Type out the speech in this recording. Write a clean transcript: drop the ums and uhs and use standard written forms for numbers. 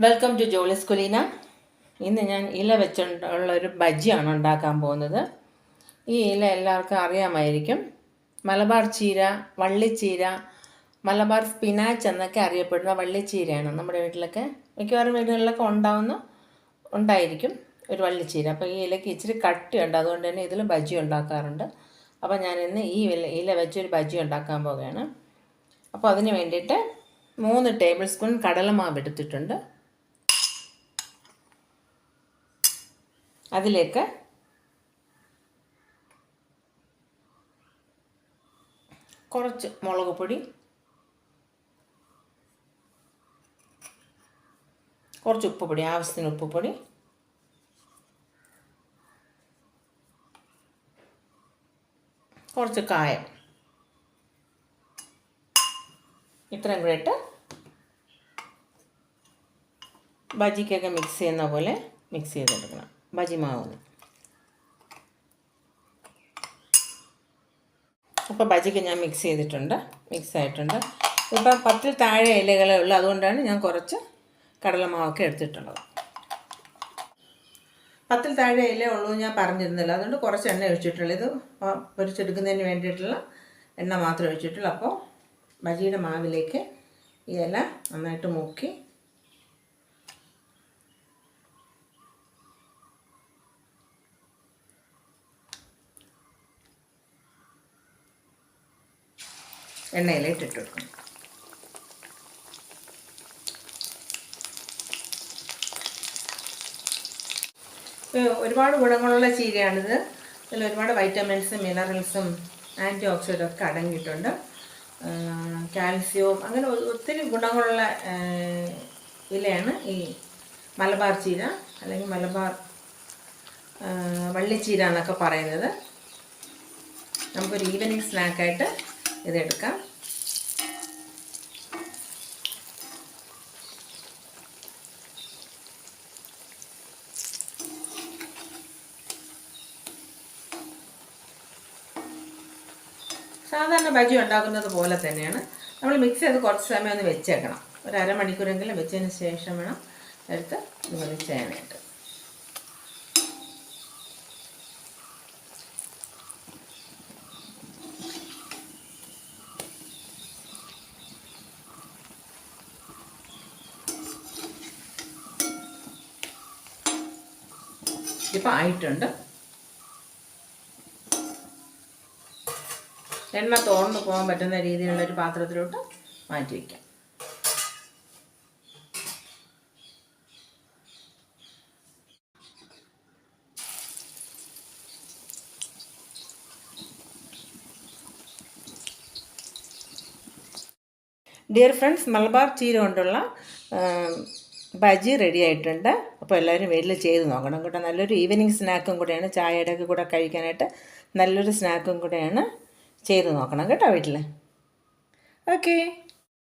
Welcome to ജോളിസ് കുലീന. ഇന്ന് ഞാൻ ഇല വെച്ചുള്ളൊരു ബജ്ജിയാണ് ഉണ്ടാക്കാൻ പോകുന്നത്. ഈ ഇല എല്ലാവർക്കും അറിയാമായിരിക്കും. മലബാർ ചീര, വള്ളിച്ചീര, മലബാർ സ്പിനാച്ച് എന്നൊക്കെ അറിയപ്പെടുന്ന വള്ളിച്ചീരയാണ്. നമ്മുടെ വീട്ടിലൊക്കെ മിക്കവാറും വീടുകളിലൊക്കെ ഉണ്ടായിരിക്കും ഒരു വള്ളിച്ചീര. അപ്പോൾ ഈ ഇലയ്ക്ക് ഇച്ചിരി കട്ടിയുണ്ട്, അതുകൊണ്ട് തന്നെ ഇതിൽ ബജ്ജി ഉണ്ടാക്കാറുണ്ട്. അപ്പോൾ ഞാൻ ഇന്ന് ഈ ഇല വെച്ചൊരു ബജ്ജി ഉണ്ടാക്കാൻ പോവുകയാണ്. അപ്പോൾ അതിന് വേണ്ടിയിട്ട് 3 ടേബിൾ സ്പൂൺ കടലമാവ് എടുത്തിട്ടുണ്ട്. അതിലേക്ക് കുറച്ച് മുളക് പൊടി, കുറച്ച് ഉപ്പുപൊടി, ആവശ്യത്തിന് ഉപ്പുപൊടി, കുറച്ച് കായം, ഇത്രയും കൂടെ ഇട്ട് ബജിക്കൊക്കെ മിക്സ് ചെയ്യുന്ന പോലെ മിക്സ് ചെയ്തെടുക്കണം. ബജി മാവ്. അപ്പോൾ ബജിക്ക് ഞാൻ മിക്സ് ചെയ്തിട്ടുണ്ട്, മിക്സ് ആയിട്ടുണ്ട്. ഇപ്പം 10 താഴെ ഇലകളേ ഉള്ളൂ, അതുകൊണ്ടാണ് ഞാൻ കുറച്ച് കടലമാവൊക്കെ എടുത്തിട്ടുള്ളത്. 10 താഴെ ഇല ഉള്ളൂ ഞാൻ പറഞ്ഞിരുന്നില്ല, അതുകൊണ്ട് കുറച്ച് എണ്ണ ഒഴിച്ചിട്ടുള്ളൂ. ഇത് പൊരിച്ചെടുക്കുന്നതിന് വേണ്ടിയിട്ടുള്ള എണ്ണ മാത്രമേ ഒഴിച്ചിട്ടുള്ളൂ. അപ്പോൾ ബജിയുടെ മാവിലേക്ക് ഈ ഇല നന്നായിട്ട് മുക്കി എണ്ണയിലിട്ട് കൊടുക്കണം. ഒരുപാട് ഗുണങ്ങളുള്ള ചീരയാണിത്. ഇതിൽ ഒരുപാട് വൈറ്റമിൻസും മിനറൽസും ആൻറ്റി ഓക്സിഡൻ്റും ഒക്കെ അടങ്ങിയിട്ടുണ്ട്. കാൽസ്യവും അങ്ങനെ ഒത്തിരി ഗുണങ്ങളുള്ള ഇലയാണ് ഈ മലബാർ ചീര, അല്ലെങ്കിൽ മലബാർ വള്ളിച്ചീര എന്നൊക്കെ പറയുന്നത്. നമുക്കൊരു ഈവനിങ് സ്നാക്കായിട്ട് ഇതെടുക്കാം. സാധാരണ ബജി ഉണ്ടാക്കുന്നത് പോലെ തന്നെയാണ്. നമ്മൾ മിക്സ് ചെയ്ത് കുറച്ച് സമയം ഒന്ന് വെച്ചേക്കണം. ഒരു അരമണിക്കൂറെങ്കിലും വെച്ചതിന് ശേഷം വേണം എടുത്ത് നിങ്ങൾ ചെയ്യാനായിട്ട്. ഇപ്പം ആയിട്ടുണ്ട്. എണ്ണ തോർന്ന് പോകാൻ പറ്റുന്ന രീതിയിലുള്ളൊരു പാത്രത്തിലോട്ട് മാറ്റി വയ്ക്കാം. ഡിയർ ഫ്രണ്ട്സ്, മലബാർ ചീര കൊണ്ടുള്ള ബജി റെഡി ആയിട്ടുണ്ട്. അപ്പോൾ എല്ലാവരും വീട്ടിൽ ചെയ്ത് നോക്കണം കേട്ടോ. നല്ലൊരു ഈവനിങ് സ്നാക്കും കൂടെയാണ്, ചായയുടെ കൂടെ കഴിക്കാനായിട്ട് നല്ലൊരു സ്നാക്കും കൂടെയാണ്. ചെയ്ത് നോക്കണം കേട്ടോ വീട്ടിൽ. ഓക്കേ.